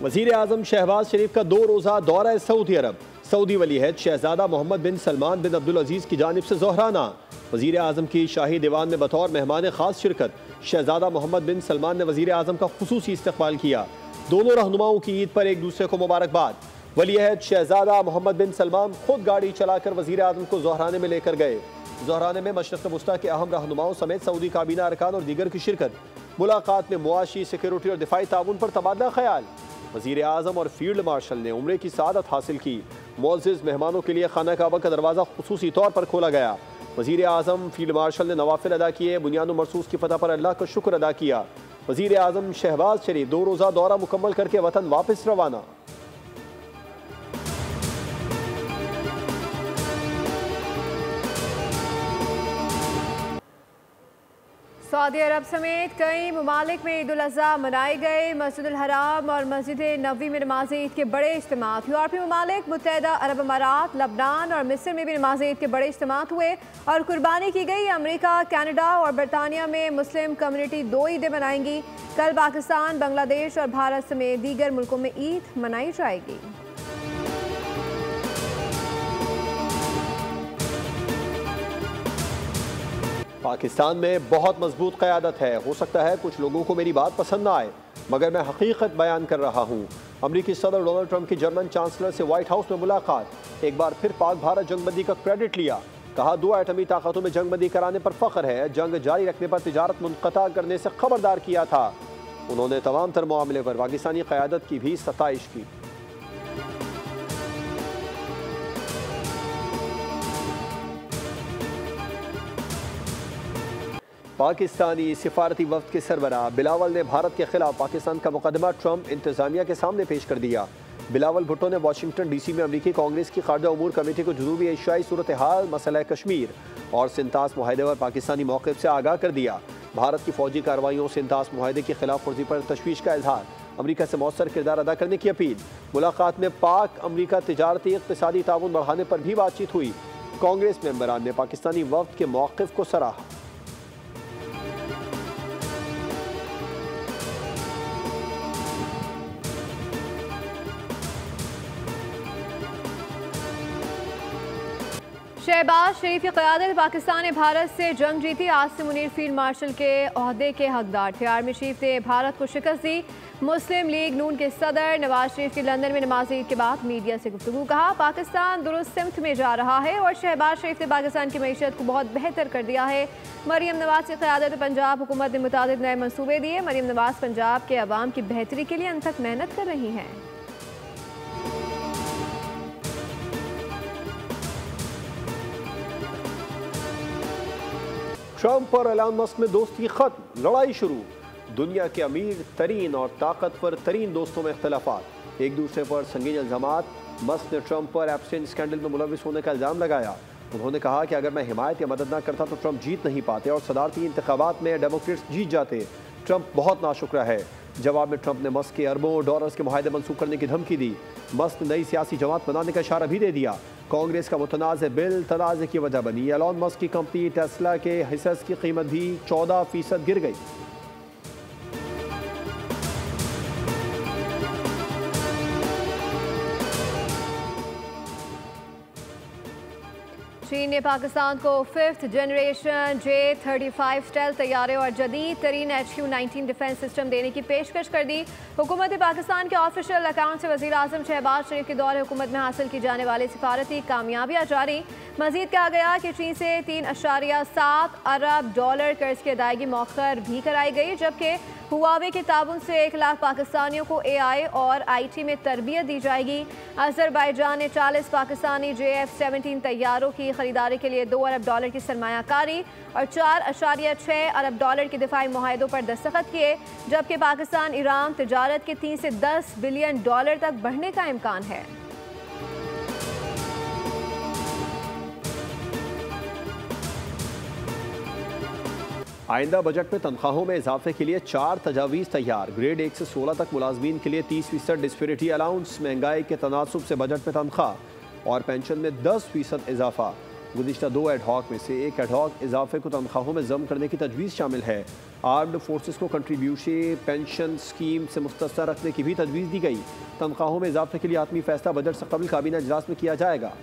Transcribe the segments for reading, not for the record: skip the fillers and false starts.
वज़ीर आज़म शहबाज शरीफ का 2 रोज़ा दौरा सऊदी अरब। सऊदी वली अहद शहजादा मोहम्मद बिन सलमान बिन अब्दुल अजीज़ की जानिब से जोहराना। वज़ीर आज़म की शाही दीवान में बतौर मेहमान ख़ास शिरकत। शहजादा मोहम्मद बिन सलमान ने वज़ीर आज़म का खुसूसी इस्तकबाल किया। दोनों रहनुमाओं की ईद पर एक दूसरे को मुबारकबाद। वली अहद शहजादा मोहम्मद बिन सलमान खुद गाड़ी चलाकर वज़ीर आज़म को जोहराने में लेकर गए। जोहराने में मशरक़ वस्ता के अहम रहनुमाओं समेत सऊदी काबीना अरकान और दीगर की शिरकत। मुलाकात में मुआशी, सिक्योरिटी और दिफाई ताउन पर तबादला ख्याल। वज़ीर आज़म और फील्ड मार्शल ने उम्रे की सआदत हासिल की। मुअज़्ज़िज़ मेहमानों के लिए खाना काबा का दरवाज़ा खुसूसी तौर पर खोला गया। वज़ीर आज़म फील्ड मार्शल ने नवाफिल अदा किए। बुनियाद मरसूस की फतह पर अल्लाह का शुक्र अदा किया। वज़ीर आज़म शहबाज शरीफ 2 रोज़ा दौरा मुकम्मल करके वतन वापस रवाना। सऊदी अरब समेत कई ममालिक में ईद उल अज़हा मनाए गए। मस्जिदुल हराम और मस्जिद नबवी में नमाज ईद के बड़े इज्तिमात। यूरोपीय ममालिक, मुत्तहिदा अरब अमारात, लबनान और मिस्र में भी नमाज ईद के बड़े इज्तिमात हुए और कुर्बानी की गई। अमेरिका, कनाडा और बरतानिया में मुस्लिम कम्युनिटी 2 ईदें मनाएंगी। कल पाकिस्तान, बांग्लादेश और भारत समेत दीगर मुल्कों में ईद मनाई जाएगी। पाकिस्तान में बहुत मजबूत क़यादत है। हो सकता है कुछ लोगों को मेरी बात पसंद ना आए, मगर मैं हकीकत बयान कर रहा हूँ। अमरीकी सदर डोनाल्ड ट्रंप की जर्मन चांसलर से व्हाइट हाउस में मुलाकात। एक बार फिर पाक भारत जंगबंदी का क्रेडिट लिया। कहा 2 एटमी ताकतों में जंगबंदी कराने पर फख्र है। जंग जारी रखने पर तिजारत मुनक़ता करने से खबरदार किया था। उन्होंने तमाम तर मामले पर पाकिस्तानी क़यादत की भी सताइश की। पाकिस्तानी सिफारती वफ़द के सरबराह बिलावल ने भारत के खिलाफ पाकिस्तान का मुकदमा ट्रंप इंतज़ामिया के सामने पेश कर दिया। बिलावल भुट्टो ने वाशिंगटन DC में अमरीकी कांग्रेस की खारजा उमूर कमेटी को जनूबी एशियाई सूरत हाल, मसला कश्मीर और सिंतास मुआहदे पर पाकिस्तानी मौक़िफ़ से आगाह कर दिया। भारत की फ़ौजी कार्रवाइयों, सिंतास मुआहदे की खिलाफ वर्जी पर तशवीश का इजहार। अमरीका से मौसर किरदार अदा करने की अपील। मुलाकात में पाक अमरीका तिजारती इक़्तिसादी ताउन बढ़ाने पर भी बातचीत हुई। कांग्रेस मेंबरान ने पाकिस्तानी वफ़द के मौक़िफ़ को सराहा। शहबाज शरीफ की क़यादत पाकिस्तान ने भारत से जंग जीती। आसिम मुनीर फील्ड मार्शल के ओहदे के हकदार थे। आर्मी चीफ ने भारत को शिकस्त दी। मुस्लिम लीग नून के सदर नवाज शरीफ की लंदन में नमाज ईद के बाद मीडिया से गुफ्तगू। कहा पाकिस्तान दुरुस्त सिमत में जा रहा है और शहबाज शरीफ ने पाकिस्तान की मईशत को बहुत बेहतर कर दिया है। मरीम नवाज की क़यादत पंजाब हुकूमत ने मुतादिद नए मनसूबे दिए। मरीम नवाज पंजाब के अवाम की बेहतरी के लिए अनथक मेहनत कर रही हैं। ट्रंप और एलन मस्क में दोस्ती खत्म, लड़ाई शुरू। दुनिया के अमीर तरीन और ताकतवर तरीन दोस्तों में इख्तलाफात। एक दूसरे पर संगीन इल्जामात। मस्क ने ट्रंप पर एप्स्टाइन स्कैंडल में मुलविस होने का इल्ज़ाम लगाया। उन्होंने कहा कि अगर मैं हिमायत या मदद न करता तो ट्रंप जीत नहीं पाते और सदारती इंतखाबात में डेमोक्रेट्स जीत जाते। ट्रंप बहुत नाशुक्र है। जवाब में ट्रंप ने मस्क के अरबों डॉलर्स के मुआहदे मनसूख करने की धमकी दी। मस्क ने नई सियासी जमात बनाने का इशारा भी दे दिया। कांग्रेस का मुतनाज़ बिल तनाज़े की वजह बनी। एलन मस्क की कंपनी टेस्ला के हिस्सेस की कीमत भी 14% गिर गई। चीन ने पाकिस्तान को 5th जनरेशन J-35 स्टेल्थ तैयारे और जदीद तरीन HQ-19 डिफेंस सिस्टम देने की पेशकश कर दी। हुकूमत पाकिस्तान के ऑफिशियल अकाउंट से वज़ीर आज़म शहबाज शरीफ के दौरे हुकूमत में हासिल की जाने वाली सिफारती कामयाबियाँ जारी। मजीद कहा गया कि चीन से 3.7 अरब डॉलर कर्ज की अदायगी मौखर भी कराई गई, जबकि हुआवे के ताबन से 1 लाख पाकिस्तानियों को AI और IT में तरबियत दी जाएगी। अज़रबैजान ने 40 पाकिस्तानी JF-17 तैयारों की खरीदारी के लिए 2 अरब डॉलर की सरमायाकारी और 4.6 अरब डॉलर के दिफाई मुआहदों पर दस्तखत किए, जबकि पाकिस्तान ईरान तिजारत के 3 से 10 बिलियन डॉलर तक बढ़ने का इम्कान है। आइंदा बजट में तनख्वाहों में इजाफे के लिए 4 तजावीज़ तैयार। ग्रेड 1 से 16 तक मुलाजमीन के लिए 30% डिस्पेरिटी अलाउंस। महंगाई के तनासुब से बजट में तनख्वाह और पेंशन में 10% इजाफा। गुज़िश्ता 2 एडहॉक में से एक एडहॉक इजाफे को तनख्वाहों में जम करने की तजवीज़ शामिल है। आर्म्ड फोर्सेस को कंट्रीब्यूशन पेंशन स्कीम से मुस्तस्ना रखने की भी तजवीज़ दी गई। तनख्वाहों में इजाफे के लिए आत्मी फैसला बजट से कबल काबीना इजलास में किया जाएगा।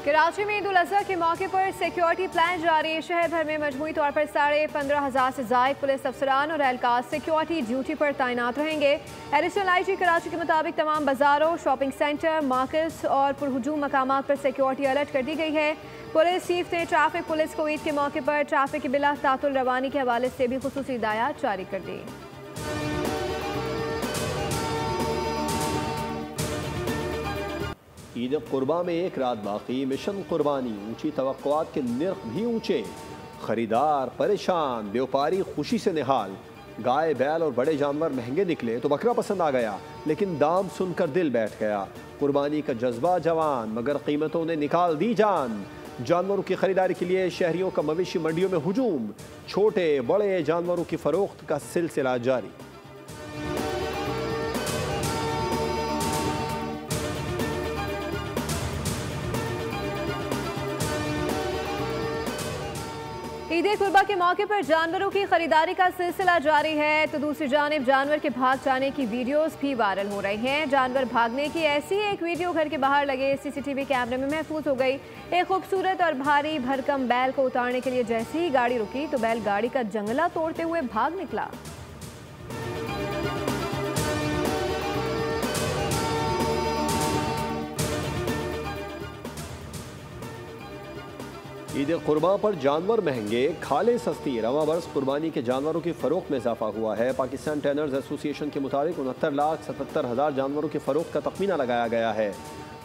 कराची में ईद उल अज़हा के मौके पर सिक्योरिटी प्लान जारी। शहर भर में मजमूई तौर पर 15,500 से ज़ायद पुलिस अफसरान और एहलकार सिक्योरिटी ड्यूटी पर तैनात रहेंगे। एडिशनल IG कराची के मुताबिक तमाम बाजारों, शॉपिंग सेंटर, मार्केट्स और पुरहुजूम मकामात पर सिक्योरिटी अलर्ट कर दी गई है। पुलिस चीफ ने ट्रैफिक पुलिस को ईद के मौके पर ट्रैफिक की बिला तातुल रवानी के हवाले से भी खुसूसी हिदायत जारी कर दी। ईद कुर्बा में एक रात बाकी, मिशन कुर्बानी, ऊंची तवक्कुआत के निर्ख भी ऊंचे, खरीदार परेशान, व्यापारी खुशी से निहाल। गाय बैल और बड़े जानवर महंगे निकले तो बकरा पसंद आ गया, लेकिन दाम सुनकर दिल बैठ गया। कुर्बानी का जज्बा जवान, मगर कीमतों ने निकाल दी जान। जानवरों की खरीदारी के लिए शहरियों का मवेशी मंडियों में हुजूम, छोटे बड़े जानवरों की फरोख्त का सिलसिला जारी। ईद कुर्बा के मौके पर जानवरों की खरीदारी का सिलसिला जारी है, तो दूसरी जानिब जानवर के भाग जाने की वीडियोस भी वायरल हो रही हैं। जानवर भागने की ऐसी एक वीडियो घर के बाहर लगे CCTV कैमरे में महफूज हो गई। एक खूबसूरत और भारी भरकम बैल को उतारने के लिए जैसे ही गाड़ी रुकी तो बैल गाड़ी का जंगला तोड़ते हुए भाग निकला। ईद कुर्बान पर जानवर महंगे, खाले सस्ती। रवां बरस कुर्बानी के जानवरों की फ़रोख्त में इजाफा हुआ है। पाकिस्तान टेनर्स एसोसिएशन के मुताबिक 69,77,000 जानवरों की फ़रोख्त का तखमीना लगाया गया है।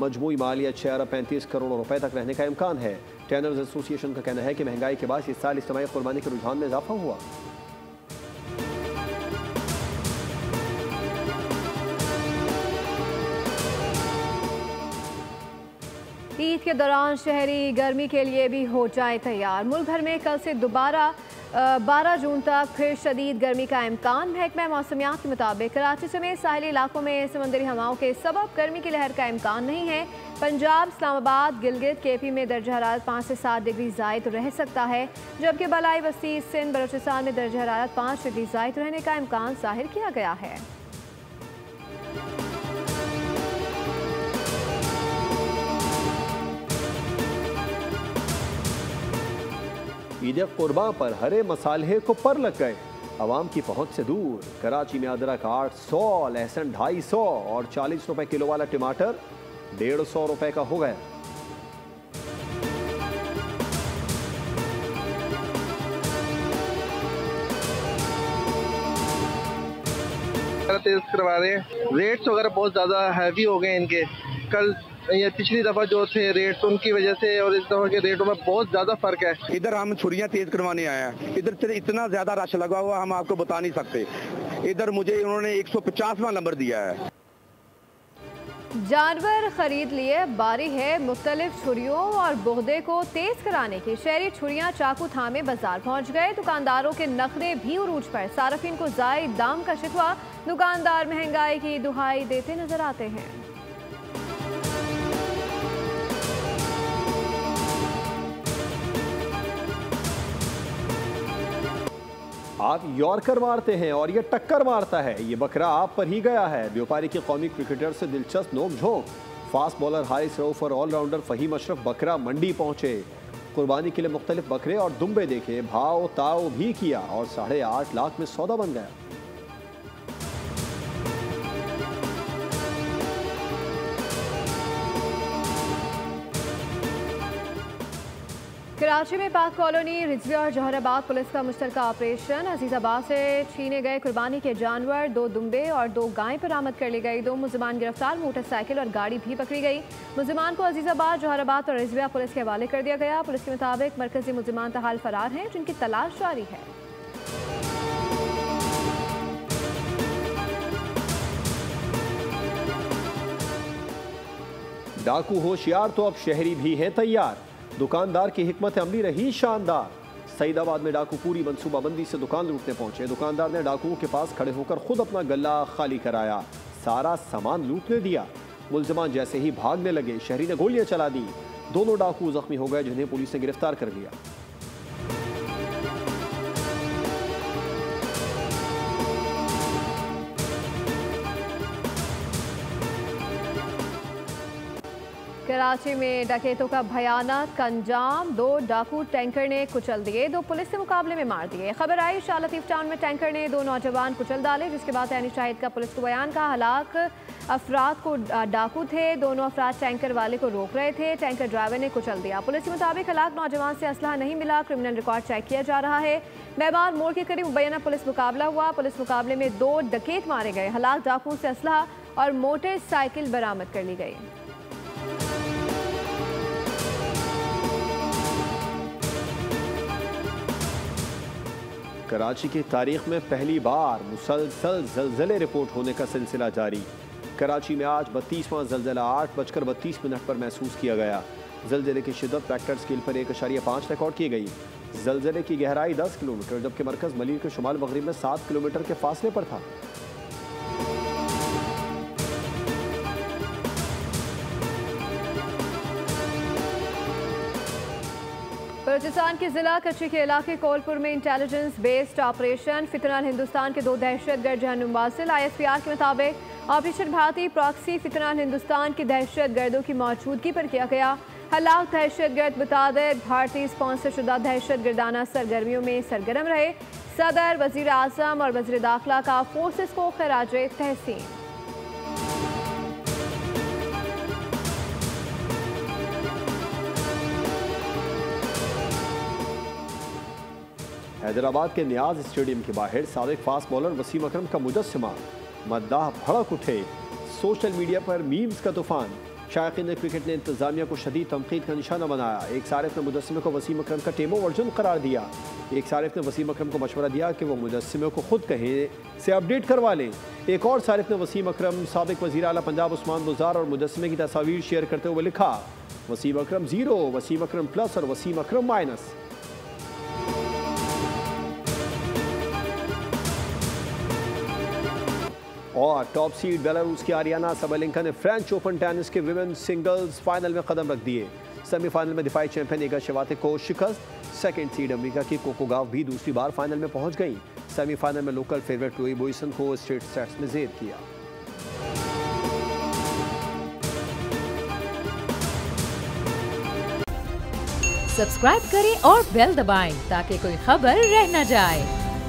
मजमूई मालियत 6 अरब 35 करोड़ रुपए तक रहने का इम्कान है। टेनर्स एसोसिएशन का कहना है कि महंगाई के बाद इस साल इज्तिमाई कुर्बानी के रुझान में इजाफा हुआ। ईद के दौरान शहरी गर्मी के लिए भी हो जाए तैयार। मुल्क भर में कल से दोबारा 12 जून तक फिर शदीद गर्मी का इम्कान। महकमा मौसमियात के मुताबिक कराची समेत साहिली इलाकों में समुद्री हवाओं के सबब गर्मी की लहर का इम्कान नहीं है। पंजाब, इस्लामाबाद, गिलगित, KP में दर्जा हरारत 5 से 7 डिग्री ज़ायद रह सकता है, जबकि बलाई वसी सिंध, बलोचिस्तान में दर्जा हरारत 5 डिग्री ज़ायद रहने का इम्कान ज़ाहिर किया गया है। ईद कुर्बान पर हरे मसाले को पर लग गए, आवाम की पहुंच से दूर। कराची में अदरक 800, लहसुन 250 और 40 रुपए किलो वाला टमाटर 150 रुपए का हो गया। तेज करवा रहे हैं, रेट्स वगैरह बहुत ज़्यादा हैवी हो गए इनके। कल ये पिछली दफ़ा जो थे रेट्स उनकी वजह से और इस दफ़ा के रेटों में बहुत ज़्यादा फ़र्क है। इधर हम छुरियाँ तेज करवाने आए हैं, इधर से इतना ज़्यादा रश लगा हुआ हम आपको बता नहीं सकते। इधर मुझे उन्होंने 150वां नंबर दिया है। जानवर खरीद लिए, बारी है मुख्तलिफ छुरियों और बोहदे को तेज कराने की। शहरी छुरियां चाकू थामे बाजार पहुंच गए। दुकानदारों के नखरे भी उरूज पर, सार्फिन को जायद दाम का शिकवा। दुकानदार महंगाई की दुहाई देते नजर आते हैं। आप यॉर्कर मारते हैं और ये टक्कर मारता है, ये बकरा आप पर ही गया है। व्यापारी के कौमी क्रिकेटर से दिलचस्प नोक-झोंक। फास्ट बॉलर हारिस रऊफ और ऑलराउंडर फहीम अशरफ बकरा मंडी पहुंचे। कुर्बानी के लिए मुख्तलिफ बकरे और दुम्बे देखे, भाव ताव भी किया और 8.5 लाख में सौदा बन गया। कराची में पाक कॉलोनी, रिजविया और जौहराबाद पुलिस का मुश्तरका ऑपरेशन। अजीजाबाद से छीने गए कुर्बानी के जानवर, 2 दुम्बे और 2 गायें बरामद कर ली गई। 2 मुलजिमान गिरफ्तार, मोटरसाइकिल और गाड़ी भी पकड़ी गई। मुलजिमान को अजीजाबाद, जौहराबाद और रिजविया पुलिस के हवाले कर दिया गया। पुलिस के मुताबिक मरकजी मुलजिमान तहाल फरार हैं, जिनकी तलाश जारी है। डाकू होशियार तो अब शहरी भी हैं तैयार। दुकानदार की हिकमत अमली रही शानदार। सईदाबाद में डाकू पूरी मनसूबाबंदी से दुकान लूटने पहुंचे। दुकानदार ने डाकुओं के पास खड़े होकर खुद अपना गल्ला खाली कराया, सारा सामान लूटने दिया। मुलजमान जैसे ही भागने लगे, शहरी ने गोलियां चला दी। दोनों डाकू जख्मी हो गए, जिन्हें पुलिस ने गिरफ्तार कर लिया। कराची में डकैतों का भयानक अंजाम, 2 डाकू टैंकर ने कुचल दिए, 2 पुलिस के मुकाबले में मार दिए। खबर आई शाह लतीफ टाउन में टैंकर ने 2 नौजवान कुचल डाले, जिसके बाद ऐनी शाहिद का पुलिस को बयान का। हलाक अफराद को डाकू थे, दोनों अफराद टैंकर वाले को रोक रहे थे, टैंकर ड्राइवर ने कुचल दिया। पुलिस के मुताबिक हलाक नौजवान से असलहा नहीं मिला, क्रिमिनल रिकॉर्ड चेक किया जा रहा है। मेहमान मोड़ के करीब मुबैना पुलिस मुकाबला हुआ, पुलिस मुकाबले में 2 डकैत मारे गए। हलाक डाकुओं से असलहा और मोटरसाइकिल बरामद कर ली गई। कराची की तारीख में पहली बार मुसलसल ज़लज़ले रिपोर्ट होने का सिलसिला जारी। कराची में आज 32वां ज़लज़ला 8:32 पर महसूस किया गया। ज़लज़ले की शिद्दत रेक्टर स्केल पर 1.5 रिकॉर्ड की गई। ज़लज़ले की गहराई 10 किलोमीटर, जबकि मरकज़ मलीर के शुमाल मगरिब में 7 किलोमीटर के फासले पर था। बलूचिस्तान के जिला कच्ची के इलाके कोलपुर में intelligence based operation, Federal Hindustan के 2 दहशतगर्द जहन्नुम वासिल। ISPR के मुताबिक ऑपरेशन भारतीय प्रॉक्सी फितरल हिंदुस्तान के दहशतगर्दों की मौजूदगी पर किया गया। हलाक दहशतगर्द मुताबिक भारतीय स्पॉन्सर शुदा दहशतगर्दाना सरगर्मियों में सरगर्म रहे। सदर, वजीर आजम और वजीर दाखिला का फोर्सेस को खराज तहसीन। हैदराबाद के नियाज स्टेडियम के बाहर साबिक फास्ट बॉलर वसीम अकरम का मुजस्समा, मद्दाह भड़क उठे। सोशल मीडिया पर मीम्स का तूफान। शायकीन क्रिकेट ने इंतजामिया को शदीद तनकीद का निशाना बनाया। एक सारिफ ने मुजस्समे को वसीम अकरम का टेमो वर्जन करार दिया। एक सारिफ ने वसीम अकरम को मशवरा दिया कि वो मुजस्समे को खुद कहें से अपडेट करवा लें। एक और सारिफ ने वसीम अकरम, साबिक वज़ीर आला पंजाब उस्मान बुज़दार और मुजस्समे की तस्वीर शेयर करते हुए लिखा, वसीम अकरम 0, वसीम अकरम प्लस और वसीम अकरम माइनस। और टॉप सीड बेलारूस की आरियाना सबलेंका ने फ्रेंच ओपन टेनिस के विमेंस सिंगल्स फाइनल में कदम रख दिए। सेमीफाइनल में दिफाई चैंपियन इगा शेवातेक को शिकस्त। सेकंड सीड अमेरिका की कोको गाव भी दूसरी बार फाइनल में पहुंच गई। सेमीफाइनल में लोकल फेवरेट लुई बोइसन को स्ट्रेट सेट्स में जेर किया। सब्सक्राइब करें और बेल दबाएं ताकि कोई खबर रह न जाए।